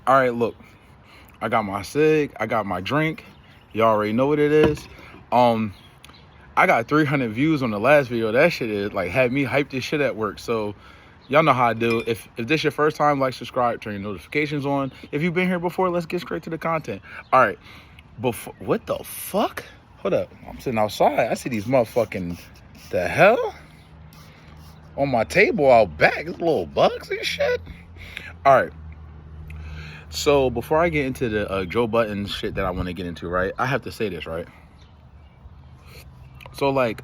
All right, look, I got my cig, I got my drink. Y'all already know what it is. Um, I got 300 views on the last video. That shit is like had me hyped this shit at work. So y'all know how I do. If this your first time, like, subscribe, turn your notifications on. If you've been here before, let's get straight to the content. All right, before what the fuck? Hold up, I'm sitting outside. I see these motherfucking the hell on my table out back. There's little bugs and shit. All right. So before I get into the Joe Budden shit that I want to get into, right, I have to say this, right? So, like,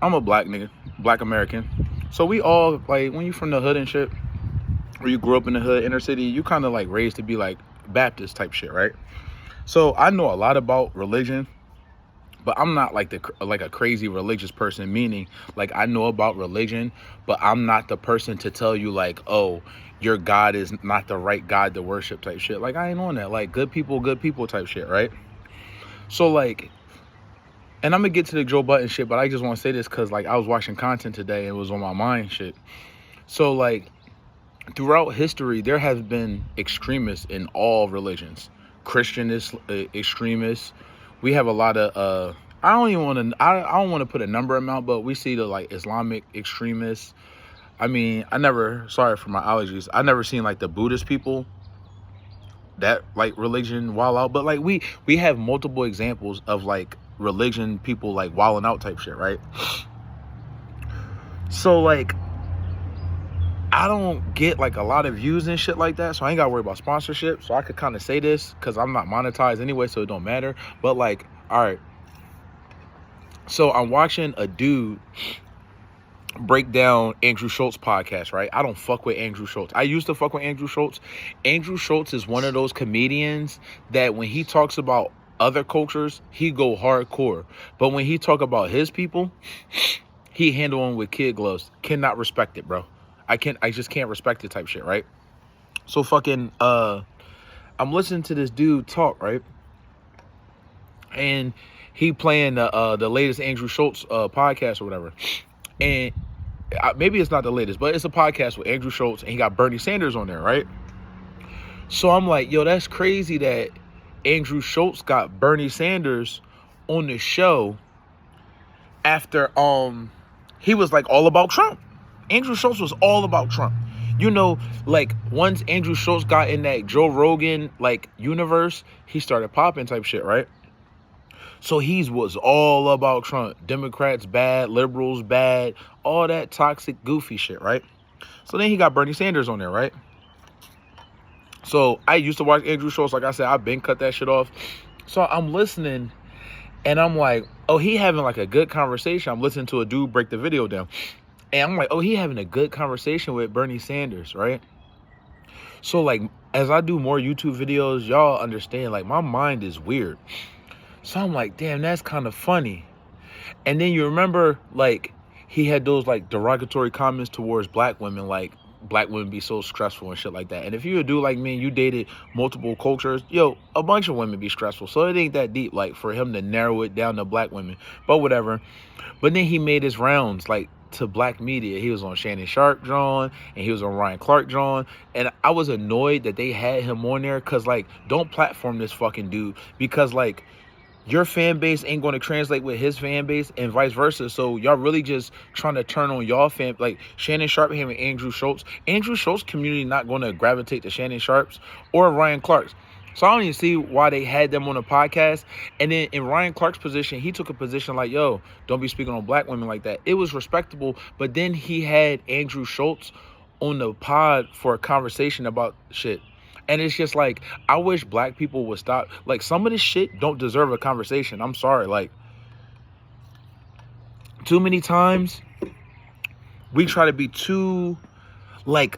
I'm a black nigga, black American. So we all, like, when you from the hood and shit, or you grew up in the hood, inner city, you kind of, like, raised to be, like, Baptist type shit, right? So I know a lot about religion, but I'm not, like, a crazy religious person, meaning, like, I know about religion, but I'm not the person to tell you, like, oh, your God is not the right God to worship type shit. Like, I ain't on that. Like, good people type shit, right? So, like, and I'm gonna get to the Joe Budden shit, but I just want to say this because, like, I was watching content today and it was on my mind shit. So, like, throughout history, there has been extremists in all religions. Christian is extremists. We have a lot of I don't want to put a number amount, but we see the, like, Islamic extremists. I mean, sorry for my allergies, I never seen, like, the Buddhist people that, like, religion wild out, but, like, we have multiple examples of, like, religion people, like, wilding out type shit, right? So, like, I don't get, like, a lot of views and shit like that, so I ain't gotta worry about sponsorship, so I could kind of say this because I'm not monetized anyway, so it don't matter. But, like, all right, so I'm watching a dude break down Andrew Schultz podcast, right? I don't fuck with Andrew Schultz. I used to fuck with Andrew Schultz. Andrew Schultz is one of those comedians that when he talks about other cultures, he go hardcore. But when he talk about his people, he handle them with kid gloves. Cannot respect it, bro. I just can't respect it type shit, right? So fucking I'm listening to this dude talk, right? And he playing the latest Andrew Schultz podcast or whatever. And maybe it's not the latest, but it's a podcast with Andrew Schultz, and he got Bernie Sanders on there, right? So I'm like, yo, that's crazy that Andrew Schultz got Bernie Sanders on the show after he was, like, all about Trump. Andrew Schultz was all about Trump. You know, like, once Andrew Schultz got in that Joe Rogan, like, universe, he started popping type shit, right? So he was all about Trump. Democrats bad, liberals bad, all that toxic, goofy shit, right? So then he got Bernie Sanders on there, right? So I used to watch Andrew Schultz. Like I said, I've been cut that shit off. So I'm listening, and I'm like, oh, he having, like, a good conversation. I'm listening to a dude break the video down. And I'm like, oh, he having a good conversation with Bernie Sanders, right? So, like, as I do more YouTube videos, y'all understand, like, my mind is weird. So I'm like, damn, that's kind of funny. And then you remember, like, he had those, like, derogatory comments towards black women, like, black women be so stressful and shit like that. And if you a dude like me and you dated multiple cultures, yo, a bunch of women be stressful. So it ain't that deep, like, for him to narrow it down to black women. But whatever. But then he made his rounds, like, to black media. He was on Shannon Sharp John, and he was on Ryan Clark John, and I was annoyed that they had him on there, because, like, don't platform this fucking dude, because, like, your fan base ain't going to translate with his fan base and vice versa. So y'all really just trying to turn on y'all fan, like Shannon Sharp and Andrew Schultz. Andrew Schultz community not going to gravitate to Shannon Sharps or Ryan Clark's. So I don't even see why they had them on a podcast. And then in Ryan Clark's position, he took a position like, yo, don't be speaking on black women like that. It was respectable. But then he had Andrew Schultz on the pod for a conversation about shit. And it's just like, I wish black people would stop. Like, some of this shit don't deserve a conversation. I'm sorry. Like, too many times we try to be too, like,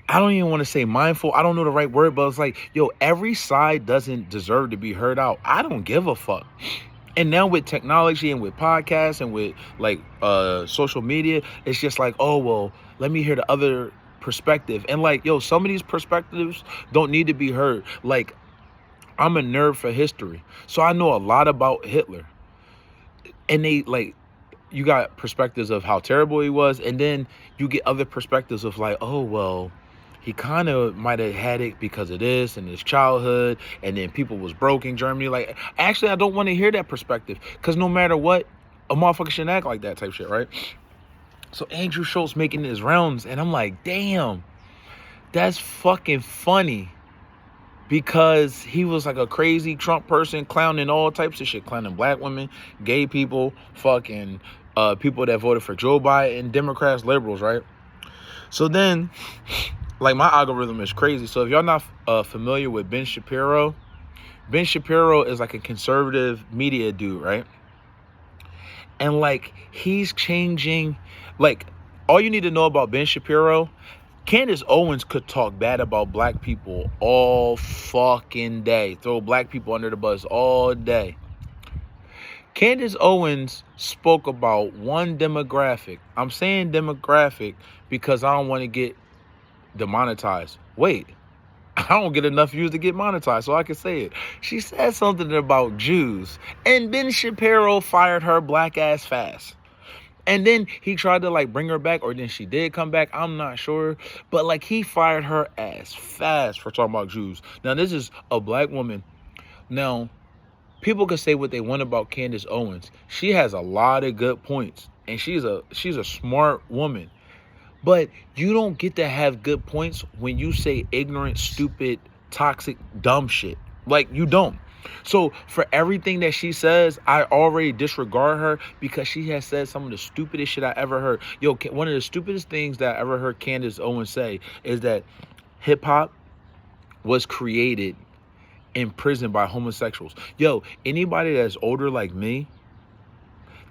I don't even want to say mindful. I don't know the right word, but it's like, yo, every side doesn't deserve to be heard out. I don't give a fuck. And now with technology and with podcasts and with, like, social media, it's just like, oh, well, let me hear the other perspective. And, like, yo, some of these perspectives don't need to be heard. Like, I'm a nerd for history, so I know a lot about Hitler. And they, like, you got perspectives of how terrible he was, and then you get other perspectives of, like, oh, well, he kind of might have had it because of this and his childhood, and then people was broke in Germany. Like, actually, I don't want to hear that perspective, because no matter what, a motherfucker shouldn't act like that type shit, right? So Andrew Schultz making his rounds, and I'm like, damn, that's fucking funny. Because he was like a crazy Trump person, clowning all types of shit, clowning black women, gay people, fucking people that voted for Joe Biden, Democrats, liberals, right? So then, like, my algorithm is crazy. So if y'all not familiar with Ben Shapiro is like a conservative media dude, right? And like, he's changing, like, all you need to know about Ben Shapiro, Candace Owens could talk bad about black people all fucking day. Throw black people under the bus all day. Candace Owens spoke about one demographic. I'm saying demographic because I don't want to get demonetized. Wait, I don't get enough views to get monetized, so I can say it. She said something about Jews, and Ben Shapiro fired her black ass fast. And then he tried to like bring her back, or then she did come back. I'm not sure. But like, he fired her ass fast for talking about Jews. Now, this is a black woman. Now, people can say what they want about Candace Owens. She has a lot of good points, and she's a smart woman. But you don't get to have good points when you say ignorant, stupid, toxic, dumb shit. Like, you don't. So for everything that she says, I already disregard her, because she has said some of the stupidest shit I ever heard. Yo, one of the stupidest things that I ever heard Candace Owens say is that hip hop was created in prison by homosexuals. Yo, anybody that's older like me,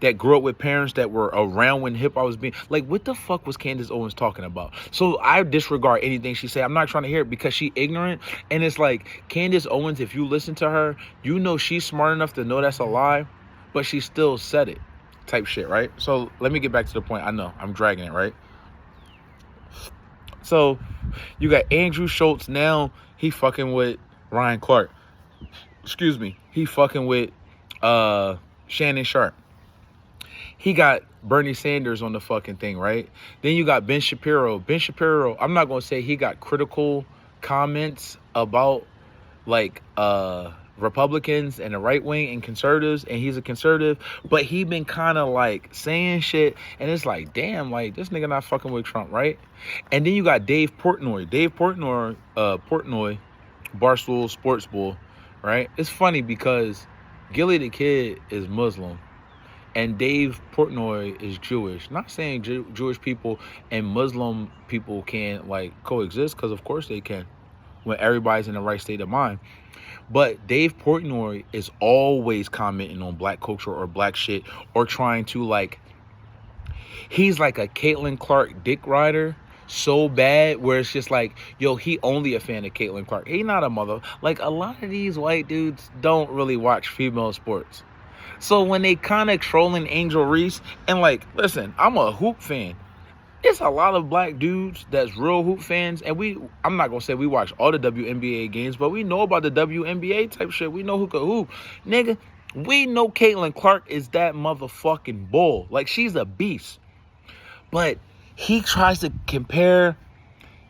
that grew up with parents that were around when hip hop was being, like, what the fuck was Candace Owens talking about? So I disregard anything she said. I'm not trying to hear it because she ignorant. And it's like, Candace Owens, if you listen to her, you know she's smart enough to know that's a lie, but she still said it type shit, right? So let me get back to the point. I know I'm dragging it, right? So you got Andrew Schultz. Now he fucking with Ryan Clark. Excuse me. He fucking with Shannon Sharp. He got Bernie Sanders on the fucking thing, right? Then you got Ben Shapiro. Ben Shapiro, I'm not going to say he got critical comments about, like, Republicans and the right wing and conservatives, and he's a conservative, but he been kind of, like, saying shit, and it's like, damn, like, this nigga not fucking with Trump, right? And then you got Dave Portnoy. Dave Portnoy, Barstool Sports Bull, right? It's funny because Gilly the Kid is Muslim, and Dave Portnoy is Jewish. Not saying Jewish people and Muslim people can't, like, coexist, because of course they can when everybody's in the right state of mind. But Dave Portnoy is always commenting on black culture or black shit, or trying to, like, he's like a Caitlin Clark dick rider so bad, where it's just like, yo, he only a fan of Caitlin Clark. He not a mother. Like, a lot of these white dudes don't really watch female sports. So when they kind of trolling Angel Reese, and like, listen, I'm a hoop fan. It's a lot of black dudes that's real hoop fans, and I'm not going to say we watch all the WNBA games, but we know about the WNBA type shit. We know who can hoop. Nigga, we know Caitlin Clark is that motherfucking bull. Like, she's a beast. But he tries to compare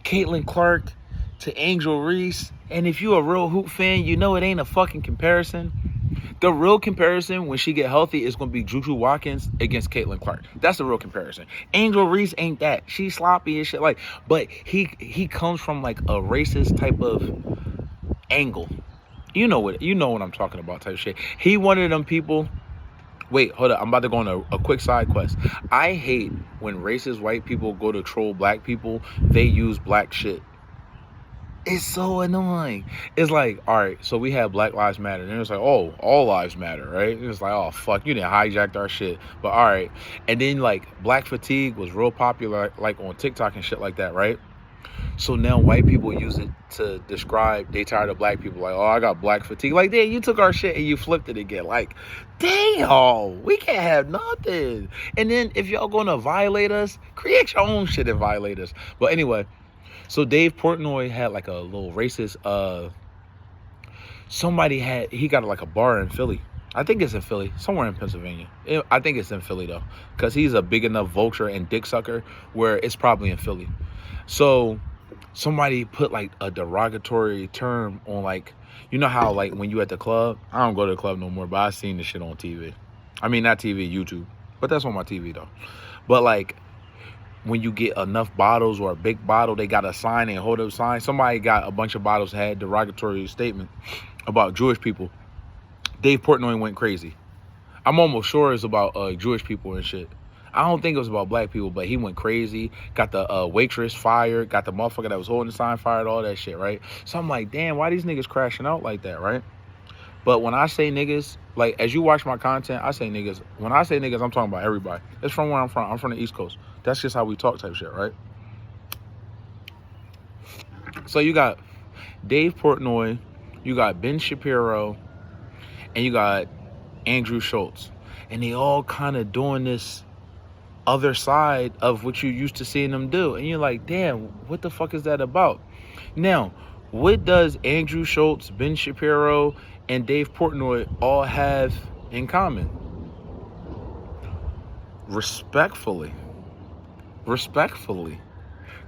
Caitlin Clark to Angel Reese, and if you a real hoop fan, you know it ain't a fucking comparison. The real comparison when she get healthy is going to be Juju Watkins against Caitlin Clark. That's the real comparison. Angel Reese ain't that. She's sloppy and shit. Like, but he comes from like a racist type of angle. You know what I'm talking about type shit. He one of them people. Wait, hold up. I'm about to go on a quick side quest. I hate when racist white people go to troll black people. They use black shit. It's so annoying. It's like, all right, so we have Black Lives Matter. And it's like, oh, all lives matter, right? It's like, oh, fuck, you didn't hijack our shit. But all right. And then, like, black fatigue was real popular, like, on TikTok and shit like that, right? So now white people use it to describe they tired of black people. Like, oh, I got black fatigue. Like, damn, you took our shit and you flipped it again. Like, damn, we can't have nothing. And then if y'all gonna violate us, create your own shit and violate us. But anyway, so Dave Portnoy had like a little racist, he got like a bar in Philly. I think it's in Philly, somewhere in Pennsylvania. I think it's in Philly though, because he's a big enough vulture and dick sucker where it's probably in Philly. So somebody put like a derogatory term on, like, you know how like when you at the club, I don't go to the club no more, but I seen this shit on TV. I mean, not TV, YouTube, but that's on my TV though. But like when you get enough bottles or a big bottle, they got a sign and hold up a sign. Somebody got a bunch of bottles, had derogatory statement about Jewish people. Dave Portnoy went crazy. I'm almost sure it's about Jewish people and shit. I don't think it was about black people, but he went crazy. Got the waitress fired. Got the motherfucker that was holding the sign fired. All that shit, right? So I'm like, damn, why these niggas crashing out like that, right? But when I say niggas, like, as you watch my content, I say niggas. When I say niggas, I'm talking about everybody. It's from where I'm from. I'm from the East Coast. That's just how we talk type shit, right? So you got Dave Portnoy, you got Ben Shapiro, and you got Andrew Schultz. And they all kind of doing this other side of what you used to seeing them do. And you're like, damn, what the fuck is that about? Now, what does Andrew Schultz, Ben Shapiro, and Dave Portnoy all have in common? Respectfully.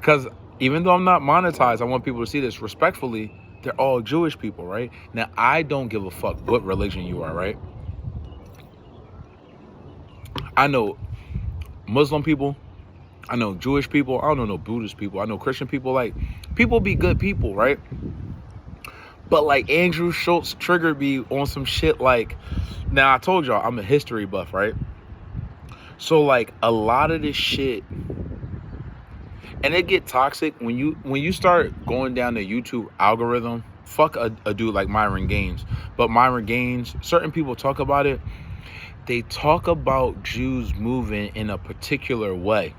Because even though I'm not monetized, I want people to see this. Respectfully, they're all Jewish people, right? Now, I don't give a fuck what religion you are, right? I know Muslim people, I know Jewish people, I don't know Buddhist people, I know Christian people. Like, people be good people, right? But like Andrew Schultz triggered me on some shit. Like, now I told y'all I'm a history buff, right? So like a lot of this shit, and it get toxic when you start going down the YouTube algorithm. Fuck a dude like Myron Gaines. But Myron Gaines, certain people talk about it. They talk about Jews moving in a particular way.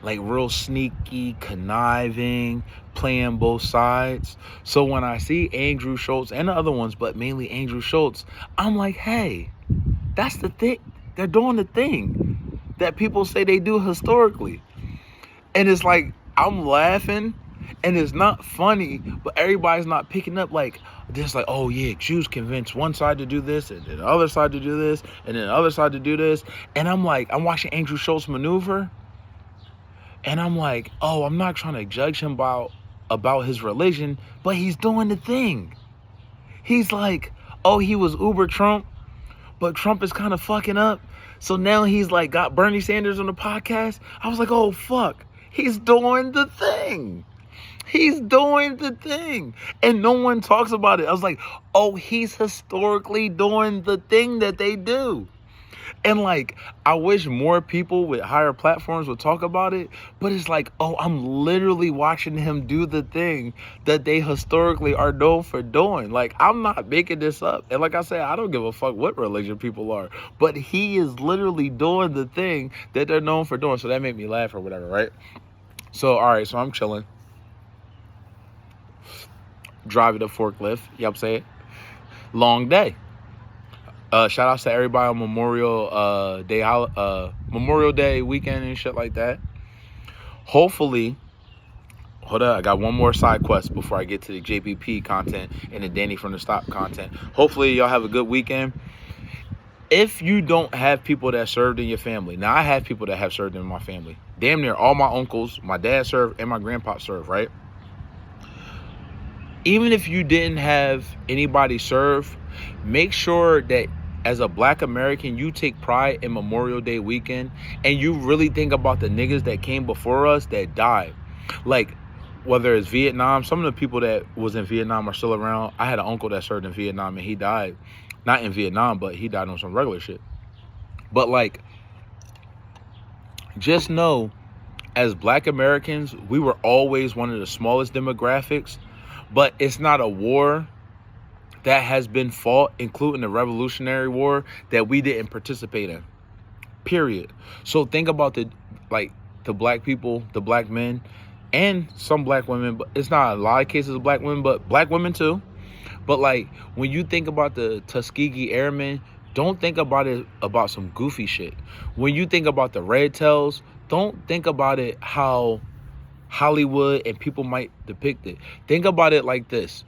Like real sneaky, conniving, playing both sides. So when I see Andrew Schultz and the other ones, but mainly Andrew Schultz, I'm like, hey, that's the thing. They're doing the thing that people say they do historically. And it's like, I'm laughing and it's not funny, but everybody's not picking up. Like, just like, oh yeah, Jews convince one side to do this and then the other side to do this and then the other side to do this. And I'm like, I'm watching Andrew Schultz maneuver and I'm like, oh, I'm not trying to judge him about his religion, but he's doing the thing. He's like, oh, he was Uber Trump, but Trump is kind of fucking up. So now he's like got Bernie Sanders on the podcast. I was like, oh fuck, he's doing the thing. He's doing the thing. And no one talks about it. I was like, oh, he's historically doing the thing that they do. And like, I wish more people with higher platforms would talk about it. But it's like, oh, I'm literally watching him do the thing that they historically are known for doing. Like, I'm not making this up. And like I said, I don't give a fuck what religion people are. But he is literally doing the thing that they're known for doing. So that made me laugh or whatever, right? So, all right, so I'm chilling. Driving the forklift. You know what I'm saying? Long day. Shout outs to everybody on Memorial Day weekend and shit like that. Hopefully, hold up, I got one more side quest before I get to the JBP content and the Danny from the Stop content. Hopefully, y'all have a good weekend. If you don't have people that served in your family, now I have people that have served in my family. Damn near all my uncles, my dad served, and my grandpa served, right? Even if you didn't have anybody serve, make sure that as a black American, you take pride in Memorial Day weekend and you really think about the niggas that came before us that died. Like, whether it's Vietnam, some of the people that was in Vietnam are still around. I had an uncle that served in Vietnam and he died. Not in Vietnam, but he died on some regular shit. But like, just know, as black Americans, we were always one of the smallest demographics, but it's not a war that has been fought, including the Revolutionary War, that we didn't participate in. Period. So think about the black people, the black men, and some black women, but it's not a lot of cases of black women, but black women too. But like, when you think about the Tuskegee Airmen, don't think about it about some goofy shit. When you think about the Red Tails, don't think about it how Hollywood and people might depict it. Think about it like this.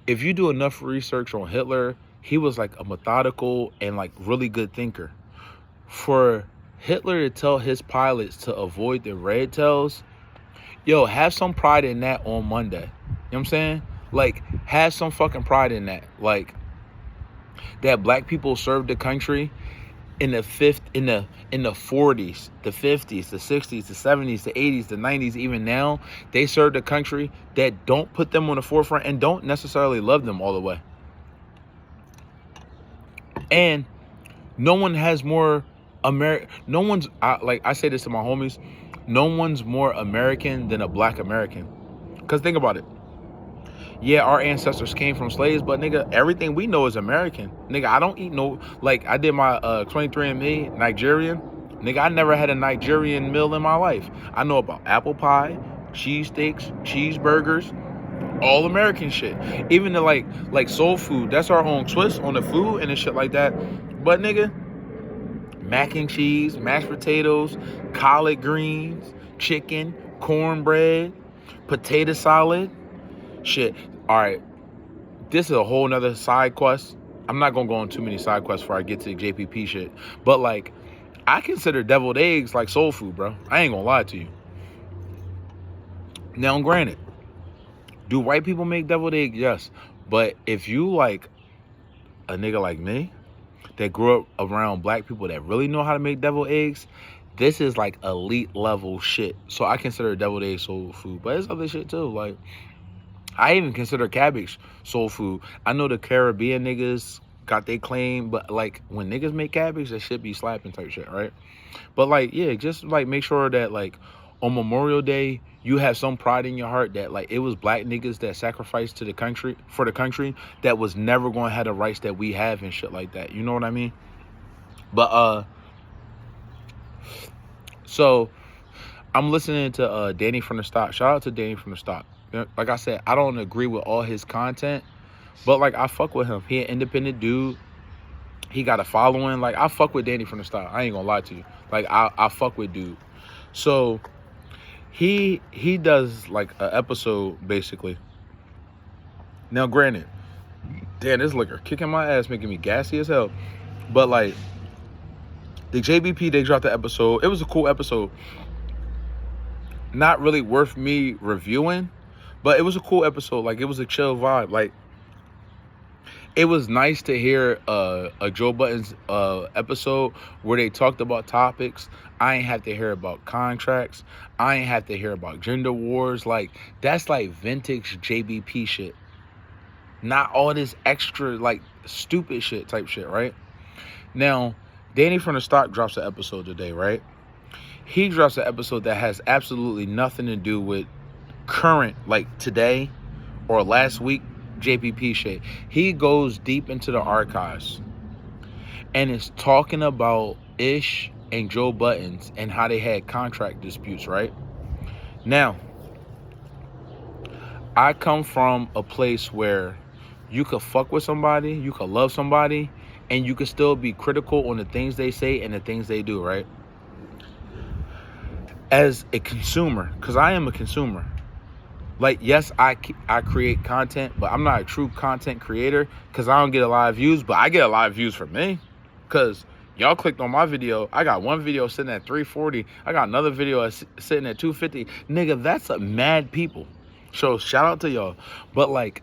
If you do enough research on Hitler, he was like a methodical and like really good thinker. For Hitler to tell his pilots to avoid the Red Tails, Yo, have some pride in that on Monday. You know what I'm saying? Like, have some fucking pride in that. Like, that black people served the country in the 40s, the 50s, the 60s, the 70s, the 80s, the 90s, even now, they serve the country that don't put them on the forefront and don't necessarily love them all the way. And no one has more no one's, like I say this to my homies, no one's more American than a black American. Because think about it. Yeah, our ancestors came from slaves, but nigga, everything we know is American. Nigga, I don't eat no, like I did my 23andMe Nigerian. Nigga, I never had a Nigerian meal in my life. I know about apple pie, cheesesteaks, cheeseburgers, all American shit. Even the like soul food, that's our own twist on the food and shit like that. But nigga, mac and cheese, mashed potatoes, collard greens, chicken, cornbread, potato salad. Shit. All right. This is a whole nother side quest. I'm not going to go on too many side quests before I get to the JPP shit. But, like, I consider deviled eggs like soul food, bro. I ain't going to lie to you. Now, granted, do white people make deviled eggs? Yes. But if you like a nigga like me that grew up around black people that really know how to make deviled eggs, this is like elite level shit. So I consider deviled egg soul food. But it's other shit too. Like, I even consider cabbage soul food. I know the Caribbean niggas got their claim, but like when niggas make cabbage, that shit be slapping type shit, right? But like, yeah, just like make sure that like on Memorial Day, you have some pride in your heart that like it was black niggas that sacrificed to the country, for the country, that was never going to have the rights that we have and shit like that. You know what I mean? But so I'm listening to Danny from the Stock. Shout out to Danny from the Stock. Like I said, I don't agree with all his content, but like I fuck with him. He an independent dude. He got a following. Like I fuck with Danny from the Stock. I ain't gonna lie to you. Like I fuck with dude. So he does like an episode basically. Now granted, damn, this liquor kicking my ass, making me gassy as hell. But like the JBP, they dropped the episode. It was a cool episode. Not really worth me reviewing. But it was a cool episode. Like, it was a chill vibe. Like, it was nice to hear a Joe Buttons episode where they talked about topics. I ain't have to hear about contracts. I ain't have to hear about gender wars. Like, that's like vintage JBP shit. Not all this extra, like, stupid shit type shit, right? Now, Danny from the Stock drops an episode today, right? He drops an episode that has absolutely nothing to do with current, like today or last week JPP shit. He goes deep into the archives and is talking about Ish and Joe Buttons and how they had contract disputes, right? Now, I come from a place where you could fuck with somebody, you could love somebody, and you could still be critical on the things they say and the things they do, right? As a consumer, because I am a consumer. Like, yes, I create content, but I'm not a true content creator because I don't get a lot of views, but I get a lot of views from me because y'all clicked on my video. I got one video sitting at 340. I got another video sitting at 250. Nigga, that's a mad people. So shout out to y'all. But like,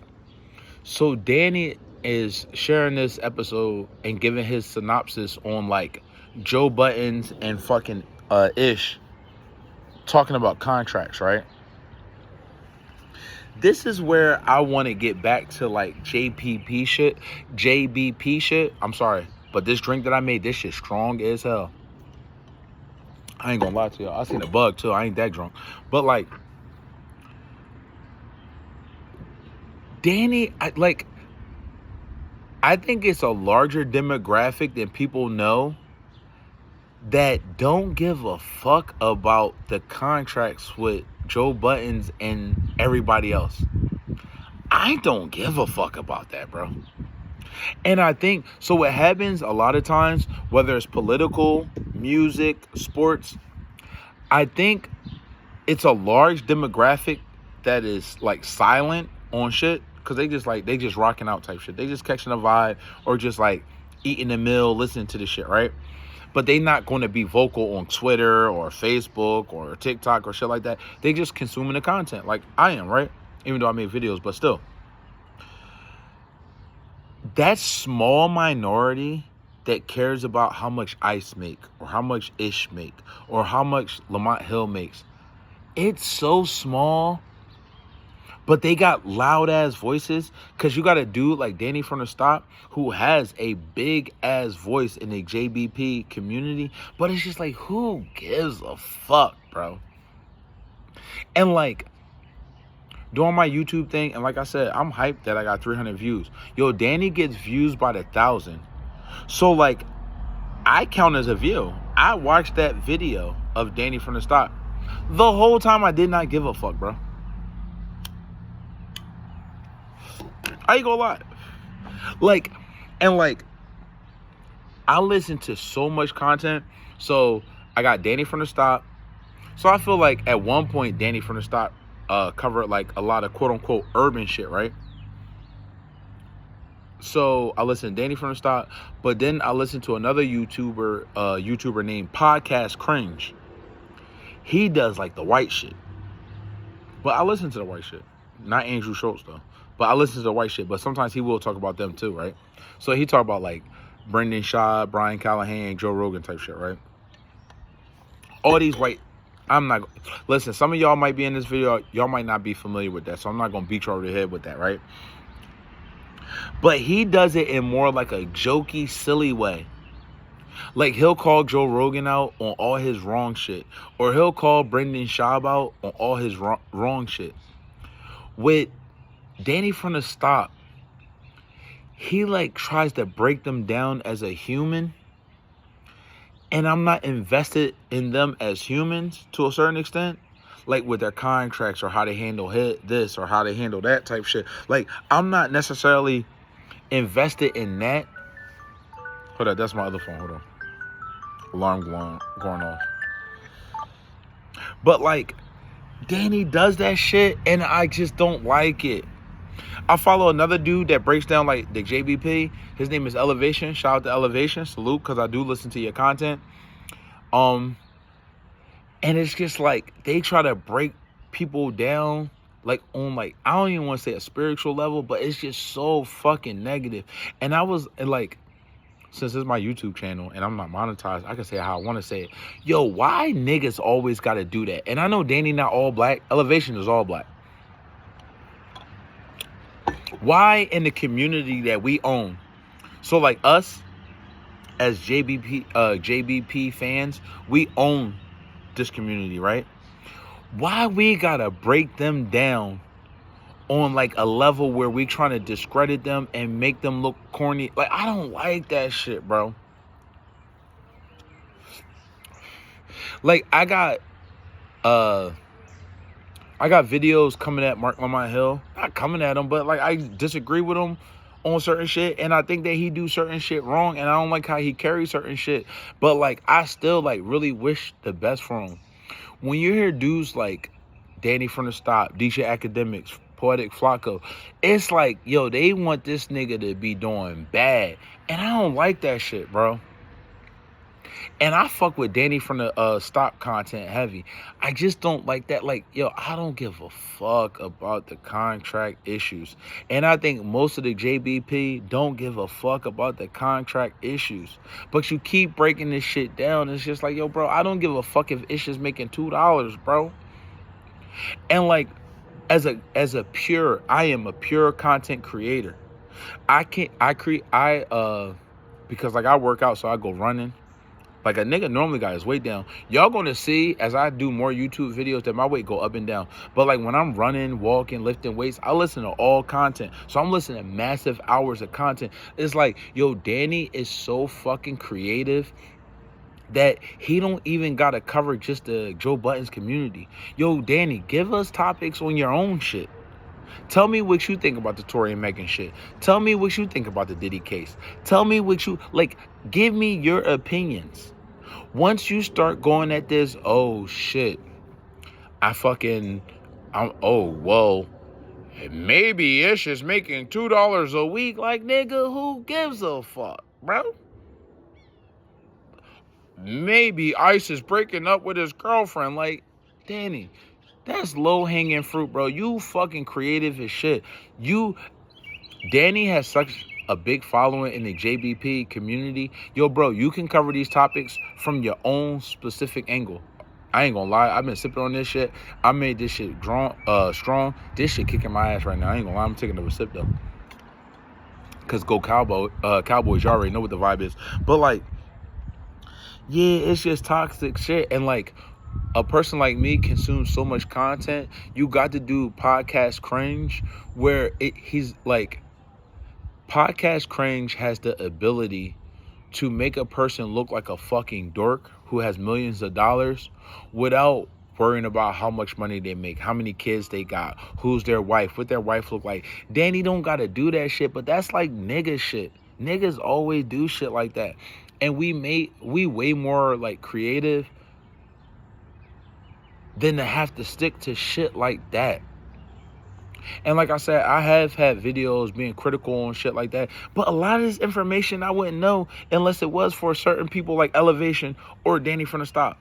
so Danny is sharing this episode and giving his synopsis on like Joe Buttons and fucking Ish talking about contracts, right? This is where I want to get back to like JBP shit. I'm sorry, but this drink that I made, this shit strong as hell. I ain't gonna lie to y'all. I seen a bug too. I ain't that drunk. But like, Danny, I think it's a larger demographic than people know that don't give a fuck about the contracts with Joe Buttons and everybody else. I don't give a fuck about that, bro. And I think, so what happens a lot of times, whether it's political, music, sports, I think it's a large demographic that is like silent on shit because they just rocking out type shit. They just catching a vibe or just like eating a meal, listening to the shit, right? but they not going to be vocal on Twitter or Facebook or TikTok or shit like that. They just consuming the content like I am, right? Even though I make videos, but still. That small minority that cares about how much Ice make or how much Ish make or how much Lamont Hill makes, it's so small. But they got loud ass voices, because you got a dude like Danny from the Stop who has a big ass voice in the JBP community. But it's just like, who gives a fuck, bro? And like, doing my YouTube thing, and like I said, I'm hyped that I got 300 views. Yo, Danny gets views by the 1,000. So like, I count as a view. I watched that video of Danny from the Stop. The whole time I did not give a fuck, bro. I ain't gonna lie. Like, and like, I listen to so much content. So I got Danny from the Stop. So I feel like at one point, Danny from the Stop covered like a lot of quote unquote urban shit, right? So I listened to Danny from the Stop, but then I listened to another YouTuber named Podcast Cringe. He does like the white shit. But I listen to the white shit. Not Andrew Schultz though. But I listen to the white shit. But sometimes he will talk about them too, right? So he talk about like Brendan Schaub, Brian Callahan, Joe Rogan type shit, right? All these white... I'm not... Listen, some of y'all might be in this video. Y'all might not be familiar with that. So I'm not going to beat you over the head with that, right? But he does it in more like a jokey, silly way. Like, he'll call Joe Rogan out on all his wrong shit. Or he'll call Brendan Schaub out on all his wrong shit. With Danny from the Stop, he like tries to break them down as a human. And I'm not invested in them as humans to a certain extent. Like with their contracts or how they handle this or how they handle that type shit. Like, I'm not necessarily invested in that. Hold on, that's my other phone. Hold on. Alarm going off. But like, Danny does that shit and I just don't like it. I follow another dude that breaks down like the JBP. His name is Elevation. Shout out to Elevation. Salute, because I do listen to your content. And it's just like they try to break people down like on like, I don't even want to say a spiritual level, but it's just so fucking negative. And I was like, since this is my YouTube channel and I'm not monetized, I can say how I want to say it. Yo, why niggas always got to do that? And I know Danny not all black. Elevation is all black. Why in the community that we own? So like us as JBP fans, we own this community, right? Why we gotta break them down on like a level where we trying to discredit them and make them look corny? Like, I don't like that shit, bro. Like, I got videos coming at Mark Lamont Hill. Not coming at him, but like I disagree with him on certain shit. And I think that he do certain shit wrong. And I don't like how he carries certain shit. But like, I still like really wish the best for him. When you hear dudes like Danny from the Stop, DJ Academics, Poetic Flacco, it's like, yo, they want this nigga to be doing bad. And I don't like that shit, bro. And I fuck with Danny from the Stop content heavy. I just don't like that. Like, yo, I don't give a fuck about the contract issues. And I think most of the JBP don't give a fuck about the contract issues. But you keep breaking this shit down. It's just like, yo, bro, I don't give a fuck if Ish is making $2, bro. And like, I am a pure content creator. Because like I work out, so I go running. Like, a nigga normally got his weight down. Y'all gonna see as I do more YouTube videos that my weight go up and down. But like when I'm running, walking, lifting weights, I listen to all content. So I'm listening to massive hours of content. It's like, yo, Danny is so fucking creative that he don't even gotta cover just the Joe Buttons community. Yo, Danny, give us topics on your own shit. Tell me what you think about the Tory and Megan shit. Tell me what you think about the Diddy case. Tell me what you, like, give me your opinions. Once you start going at this, oh shit, maybe Ish is making $2 a week. Like, nigga, who gives a fuck, bro? maybe Ice is breaking up with his girlfriend. Like, Danny, that's low-hanging fruit, bro. You fucking creative as shit. Danny has such a big following in the JBP community. Yo, bro, you can cover these topics from your own specific angle. I ain't gonna lie, I've been sipping on this shit. I made this shit strong. This shit kicking my ass right now. I ain't gonna lie, I'm taking another sip though. Cause go Cowboys, you already know what the vibe is. But like, yeah, it's just toxic shit. And like, a person like me consumes so much content. You got to do podcast cringe, where he's like, podcast cringe has the ability to make a person look like a fucking dork who has millions of dollars without worrying about how much money they make, how many kids they got, who's their wife, what their wife look like. Danny don't gotta do that shit, but that's like nigga shit. Niggas always do shit like that. And we way more like creative than to have to stick to shit like that. And like I said, I have had videos being critical on shit like that. But a lot of this information I wouldn't know unless it was for certain people like Elevation or Danny from the Stop.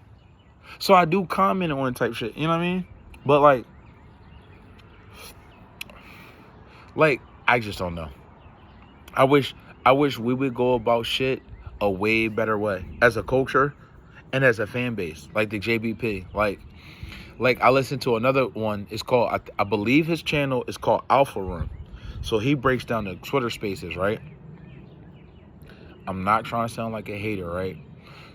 So I do comment on type shit. You know what I mean? But like I just don't know. I wish we would go about shit a way better way as a culture and as a fan base, like the JBP. Like I listened to another one. It's called, I believe his channel is called Alpha Room. So he breaks down the Twitter Spaces, right? I'm not trying to sound like a hater, right?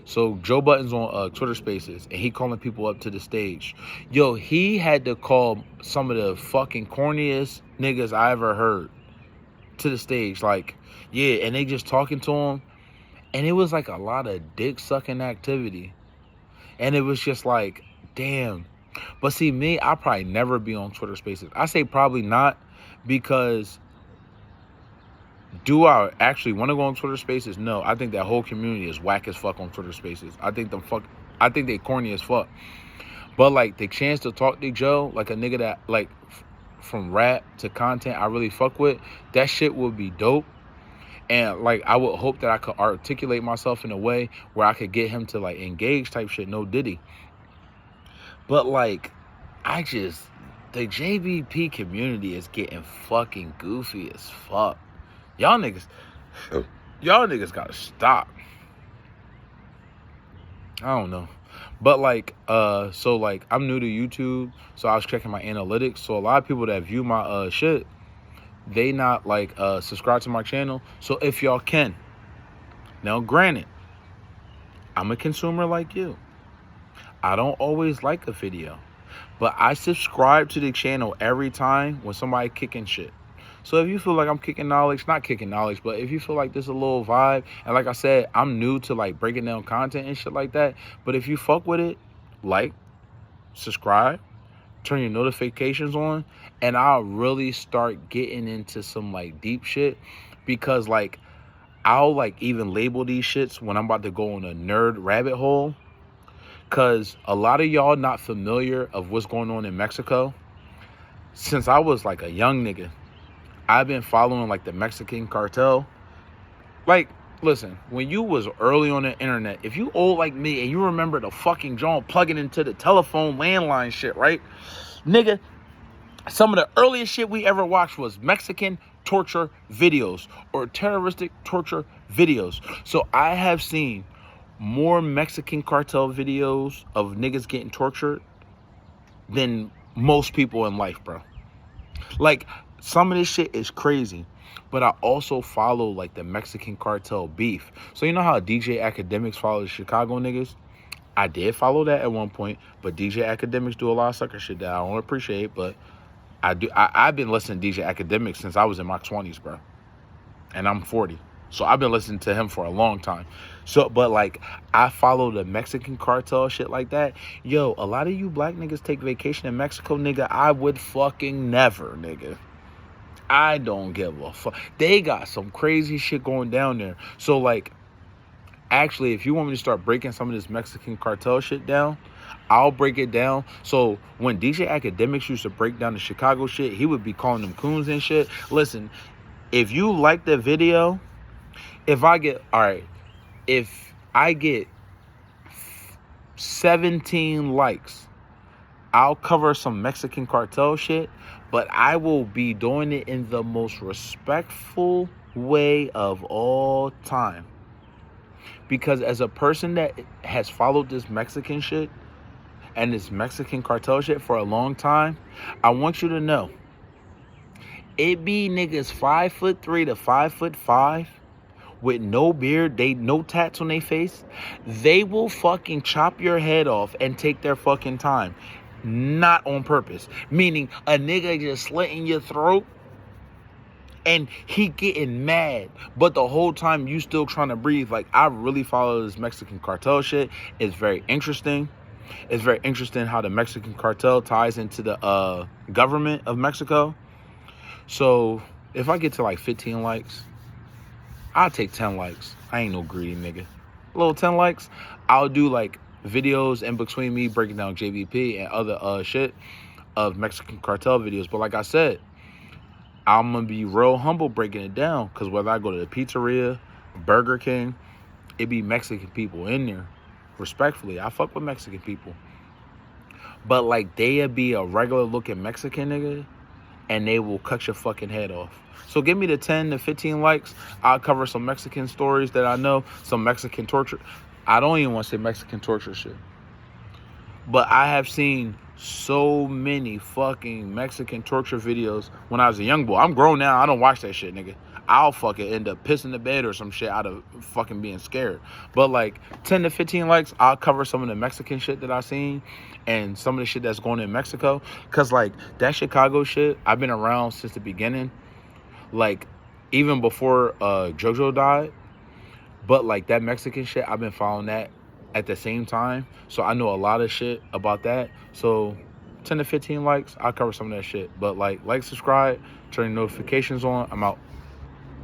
So Joe Budden's on Twitter Spaces, and he calling people up to the stage. Yo, he had to call some of the fucking corniest niggas I ever heard to the stage. Like, yeah, and they just talking to him. And it was like a lot of dick-sucking activity. And it was just like, damn. But see, me, I'll probably never be on Twitter Spaces. I say probably not, because do I actually want to go on Twitter Spaces? No, I think that whole community is whack as fuck on Twitter Spaces. I think they corny as fuck. But like the chance to talk to Joe, like a nigga that like from rap to content I really fuck with, that shit would be dope. And like I would hope that I could articulate myself in a way where I could get him to like engage type shit, no Diddy. But like, the JBP community is getting fucking goofy as fuck. Y'all niggas gotta stop. I don't know. But like, so like I'm new to YouTube, so I was checking my analytics. So a lot of people that view my shit, they not like subscribe to my channel. So if y'all can, now granted, I'm a consumer like you. I don't always like a video, but I subscribe to the channel every time when somebody kicking shit. So if you feel like I'm kicking knowledge, not kicking knowledge, but if you feel like there's a little vibe, and like I said, I'm new to like breaking down content and shit like that, but if you fuck with it, like, subscribe, turn your notifications on, and I'll really start getting into some like deep shit, because like I'll like even label these shits when I'm about to go on a nerd rabbit hole. Because a lot of y'all not familiar of what's going on in Mexico. Since I was like a young nigga, I've been following like the Mexican cartel. Like, listen, when you was early on the internet, if you old like me and you remember the fucking John plugging into the telephone landline shit, right? Nigga, some of the earliest shit we ever watched was Mexican torture videos or terroristic torture videos. So I have seen more Mexican cartel videos of niggas getting tortured than most people in life, bro. Like, some of this shit is crazy, but I also follow like the Mexican cartel beef. So you know how DJ Academics follows Chicago niggas? I did follow that at one point, but DJ Academics do a lot of sucker shit that I don't appreciate, but I've been listening to DJ Academics since I was in my 20s, bro. And I'm 40. So I've been listening to him for a long time. So, but like, I follow the Mexican cartel shit like that. Yo, a lot of you black niggas take vacation in Mexico, nigga. I would fucking never, nigga. I don't give a fuck. They got some crazy shit going down there. So like, actually, if you want me to start breaking some of this Mexican cartel shit down, I'll break it down. So when DJ Academics used to break down the Chicago shit, he would be calling them coons and shit. Listen, if you like the video, if I get 17 likes. I'll cover some Mexican cartel shit, but I will be doing it in the most respectful way of all time. Because as a person that has followed this Mexican shit and this Mexican cartel shit for a long time, I want you to know, it be niggas 5'3" to 5'5" with no beard, they no tats on their face. They will fucking chop your head off and take their fucking time. Not on purpose. Meaning a nigga just slitting your throat and he getting mad, but the whole time you still trying to breathe. Like, I really follow this Mexican cartel shit. It's very interesting. It's very interesting how the Mexican cartel ties into the government of Mexico. So if I get to like 15 likes, I'll take 10 likes. I ain't no greedy nigga. A little 10 likes, I'll do like videos in between me breaking down JVP and other shit of Mexican cartel videos. But like I said, I'm gonna be real humble breaking it down, because whether I go to the pizzeria, Burger King, it be Mexican people in there. Respectfully, I fuck with Mexican people, but like they'll be a regular looking Mexican nigga and they will cut your fucking head off. So give me the 10 to 15 likes. I'll cover some Mexican stories that I know, some Mexican torture. I don't even want to say Mexican torture shit, but I have seen so many fucking Mexican torture videos when I was a young boy. I'm grown now. I don't watch that shit, nigga. I'll fucking end up pissing the bed or some shit out of fucking being scared. But like 10 to 15 likes, I'll cover some of the Mexican shit that I've seen and some of the shit that's going on in Mexico. Cause like that Chicago shit, I've been around since the beginning. Like even before JoJo died. But like that Mexican shit, I've been following that at the same time. So I know a lot of shit about that. So 10 to 15 likes, I'll cover some of that shit. But like, subscribe, turn your notifications on. I'm out.